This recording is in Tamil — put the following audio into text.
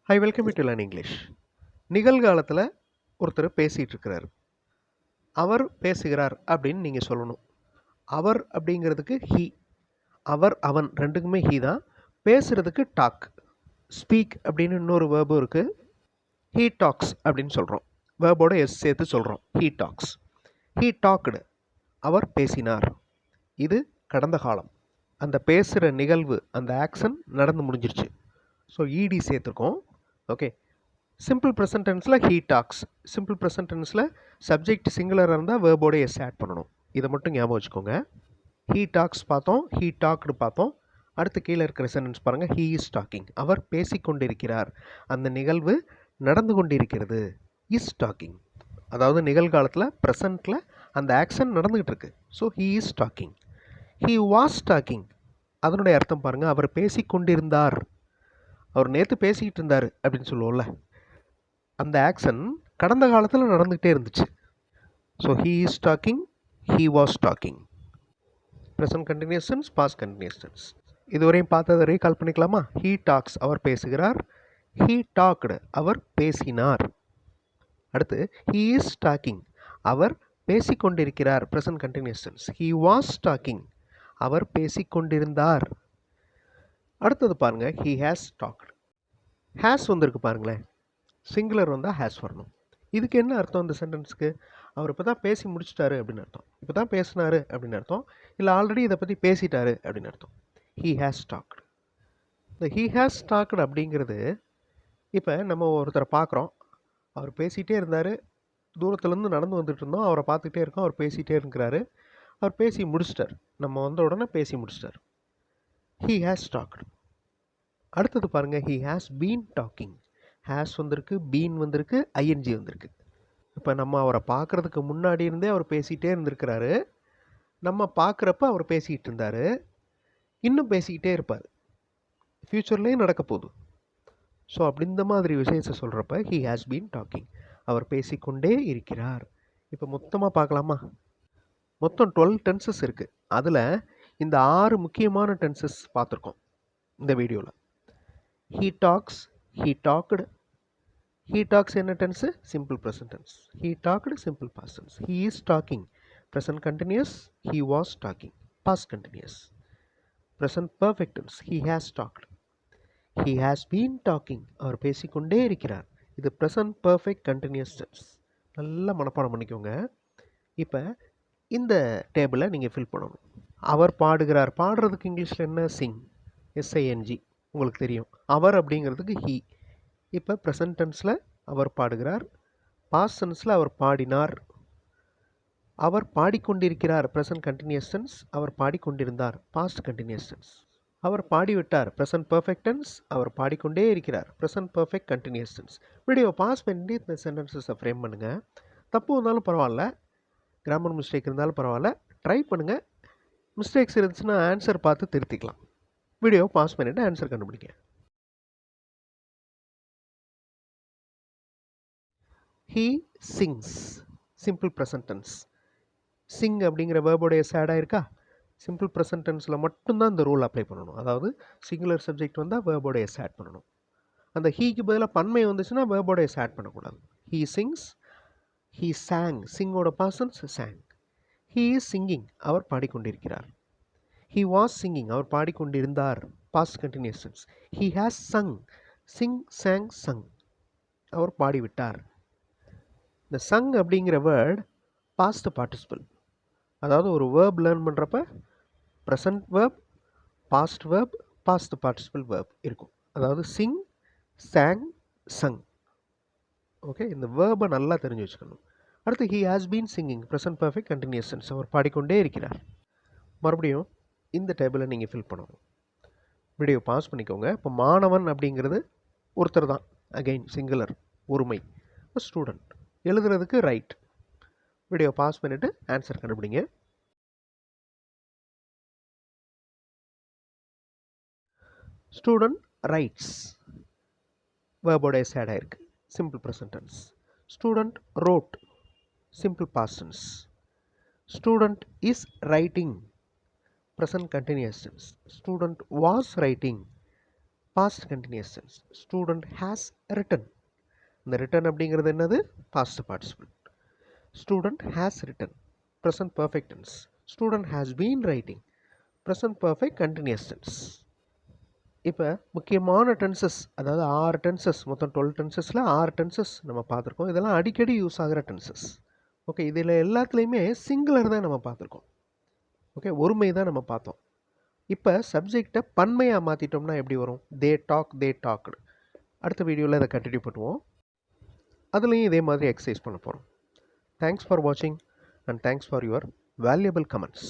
High welcome to learn English. நிகழ்காலத்தில் ஒருத்தர் பேசிகிட்டு இருக்கிறார். அவர் பேசுகிறார் அப்படின்னு நீங்கள் சொல்லணும். அவர் அப்படிங்கிறதுக்கு ஹீ, அவர் அவன் ரெண்டுக்குமே ஹீ தான். பேசுகிறதுக்கு டாக், ஸ்பீக் அப்படின்னு இன்னொரு வேர்பும் இருக்குது. ஹீ டாக்ஸ் அப்படின்னு சொல்கிறோம். வேர்போட எஸ் சேர்த்து சொல்கிறோம். ஹீ டாக்ஸ், ஹீ டாக்டு, அவர் பேசினார். இது கடந்த காலம். அந்த பேசுகிற நிகழ்வு, அந்த ஆக்ஷன் நடந்து முடிஞ்சிருச்சு. ஸோ இடி சேர்த்துருக்கோம். ஓகே. சிம்பிள் ப்ரெசன்ட் டென்ஸில் ஹீ டாக்ஸ். சிம்பிள் ப்ரெசன்ட் டென்ஸில் சப்ஜெக்ட் சிங்குலராக இருந்தால் வேர்போட எஸ் ஆட் பண்ணணும். இதை மட்டும் ஞாபகம் வச்சுக்கோங்க. ஹீ டாக்ஸ் பார்த்தோம், ஹீ டாக்டு பார்த்தோம். அடுத்து கீழே இருக்கிற சென்டென்ஸ் பாருங்கள். ஹீ இஸ் டாக்கிங், அவர் பேசிக்கொண்டிருக்கிறார். அந்த நிகழ்வு நடந்து கொண்டிருக்கிறது. இஸ் டாக்கிங், அதாவது நிகழ்காலத்தில் ப்ரெசண்ட்டில் அந்த ஆக்ஷன் நடந்துக்கிட்டு இருக்கு. So he is talking. He was docking, அதனுடைய அர்த்தம் பாருங்கள். அவர் பேசிக்கொண்டிருந்தார். அவர் நேற்று பேசிக்கிட்டு இருந்தார் அப்படின்னு சொல்லுவோம்ல, அந்த ஆக்ஷன் கடந்த காலத்தில் நடந்துகிட்டே இருந்துச்சு. So he is talking, he was talking. Present continuous tense, past continuous tense. இதுவரையும் பார்த்ததை ரீகால் பண்ணிக்கலாமா? ஹீ டாக்ஸ், அவர் பேசுகிறார். ஹீ டாக்டு, அவர் பேசினார். அடுத்து ஹீ இஸ் டாக்கிங், அவர் பேசிக்கொண்டிருக்கிறார். Present continuous tense. He was talking, அவர் பேசிக்கொண்டிருந்தார். அடுத்தது பாருங்கள். He has talk to. ஹேஸ் வந்திருக்கு பாருங்களேன். சிங்குலர் வந்தால் ஹேஸ் வரணும். இதுக்கு என்ன அர்த்தம்? இந்த சென்டென்ஸுக்கு அவர் இப்போ தான் பேசி முடிச்சிட்டாரு அப்படின்னு அர்த்தம். இப்போ தான் பேசினாரு அப்படின்னு அர்த்தம். இல்லை ஆல்ரெடி இதை பற்றி பேசிட்டாரு அப்படின்னு அர்த்தம். He has talk to. இந்த ஹீ ஹேஸ் டாக்டு அப்படிங்கிறது, இப்போ நம்ம ஒருத்தரை பார்க்குறோம், அவர் பேசிகிட்டே இருந்தார். தூரத்துலேருந்து நடந்து வந்துட்டு இருந்தோம், அவரை பார்த்துக்கிட்டே இருக்கோம், அவர் பேசிகிட்டே இருக்கிறாரு. அவர் பேசி முடிச்சிட்டார். நம்ம வந்த உடனே பேசி முடிச்சிட்டார். He has talk to. அடுத்தது பாருங்கள். He has been docking. Has வந்திருக்கு, பீன் வந்திருக்கு, ஐஎன்ஜி வந்திருக்கு. இப்போ நம்ம அவரை பார்க்குறதுக்கு முன்னாடி இருந்தே அவர் பேசிகிட்டே இருந்திருக்கிறாரு. நம்ம பார்க்குறப்ப அவர் பேசிக்கிட்டு இருந்தார். இன்னும் பேசிக்கிட்டே இருப்பார். ஃப்யூச்சர்லேயும் நடக்க போகுது. ஸோ அப்படி இந்த மாதிரி விஷயத்தை சொல்கிறப்ப ஹீ ஹேஸ் பீன் டாக்கிங், அவர் பேசிக்கொண்டே இருக்கிறார். இப்போ மொத்தமாக பார்க்கலாமா? மொத்தம் 12 டென்சஸ் இருக்குது. அதில் இந்த 6 முக்கியமான டென்சஸ் பார்த்துருக்கோம் இந்த வீடியோவில். He talks, he talked. He talks என்ன tense? Simple present tense. He talked simple past tense. He is talking present continuous. He was talking past continuous. Present perfect tense. He has talked. He has been talking, அவர் பேசிக்கொண்டே இருக்கிறார். இது ப்ரெசன்ட் பர்ஃபெக்ட் கண்டினியூஸ் டென்ஸ். நல்லா மனப்பாடம் பண்ணிக்கோங்க. இப்போ இந்த டேபிளை நீங்கள் ஃபில் பண்ணணும். அவர் பாடுகிறார். பாடுறதுக்கு இங்கிலீஷில் என்ன? சிங், எஸ்ஐஎன்ஜி. உங்களுக்கு தெரியும். அவர் அப்படிங்கிறதுக்கு ஹீ. இப்போ ப்ரெசன்ட் டென்ஸில் அவர் பாடுகிறார். பாஸ்ட் டென்ஸில் அவர் பாடினார். அவர் பாடிக்கொண்டிருக்கிறார். Present continuous tense. அவர் பாடிக்கொண்டிருந்தார். Past continuous tense. அவர் பாடிவிட்டார். Present perfect tense. அவர் பாடிக்கொண்டே இருக்கிறார். Present perfect continuous tense. Video pause பண்ணி இந்த சென்டென்சஸை ஃப்ரேம் பண்ணுங்கள். தப்பு வந்தாலும் பரவாயில்ல, கிராமர் மிஸ்டேக் இருந்தாலும் பரவாயில்ல, ட்ரை பண்ணுங்கள். மிஸ்டேக்ஸ் இருந்துச்சுன்னா ஆன்சர் பார்த்து திருத்திக்கலாம். வீடியோ பாஸ் பண்ணிவிட்டு ஆன்சர் கண்டுபிடிங்க. He sings, simple present tense. Sing அப்படிங்கிற வேர்போடைய சேடாக இருக்கா? சிம்பிள் ப்ரெசன்ட் டென்ஸில் மட்டும்தான் இந்த ரூல் அப்ளை பண்ணணும். அதாவது சிங்குலர் சப்ஜெக்ட் வந்தால் வேர்போட எஸ் ஆட் பண்ணணும். அந்த ஹீக்கு பதிலாக பன்மை வந்துச்சுன்னா வேர்போட எஸ் ஆட் பண்ணக்கூடாது. He sings, he sang. சிங்கோட past tense sang. He is singing, அவர் பாடிக்கொண்டிருக்கிறார். ஹீ வாஸ் சிங்கிங், அவர் பாடிக்கொண்டிருந்தார். Past continuous tense. He has sung. Sing, sang, sung, அவர் பாடிவிட்டார். இந்த சங் அப்படிங்கிற வேர்ட் பாஸ்ட் பார்ட்டிசிபிள். அதாவது ஒரு வேர்ப் லேர்ன் பண்ணுறப்ப present verb, past verb, past participle verb இருக்கும். அதாவது சிங், சாங், சங். ஓகே, இந்த வேர்பை நல்லா தெரிஞ்சு வச்சுக்கணும். அடுத்து he has been singing, present perfect continuous tense. அவர் பாடிக்கொண்டே இருக்கிறார். மறுபடியும் இந்த டேபிளை நீங்கள் ஃபில் பண்ணணும். வீடியோ பாஸ் பண்ணிக்கோங்க. இப்போ மாணவன் அப்படிங்கிறது ஒருத்தர் தான். அகெயின் சிங்குலர், ஒருமை. ஸ்டூடெண்ட் எழுதுறதுக்கு ரைட். வீடியோ பாஸ் பண்ணிவிட்டு ஆன்சர் கண்டுபிடிங்க. ஸ்டூடெண்ட் ரைட்ஸ், வேர்போட எஸ் ஆட் ஆயிருக்கு. Simple present tense. Student wrote, simple past tense. Student is writing, present continuous tense. Student was writing, past continuous tense. Student has written. இந்த ரிட்டன் அப்படிங்கிறது என்னது? Past participle. Student has written, present perfect tense. Student has been writing, present perfect continuous tense. இப்போ முக்கியமான டென்சஸ், அதாவது 6 டென்சஸ், மொத்தம் 12 டென்சஸில் 6 டென்சஸ் நம்ம பார்த்துருக்கோம். இதெல்லாம் அடிக்கடி யூஸ் ஆகிற டென்சஸ். ஓகே, இதில் எல்லாத்துலேயுமே சிங்குலர் தான் நம்ம பார்த்துருக்கோம். ஓகே, ஒருமை தான் நம்ம பார்த்தோம். இப்போ சப்ஜெக்டை பன்மையாக மாற்றிட்டோம்னா எப்படி வரும்? They talk, they talked. அடுத்த வீடியோவில் இதை கண்டினியூ பண்ணுவோம். அதுலேயும் இதே மாதிரி எக்ஸசைஸ் பண்ண போகிறோம். தேங்க்ஸ் ஃபார் வாட்சிங் and thanks for your valuable comments.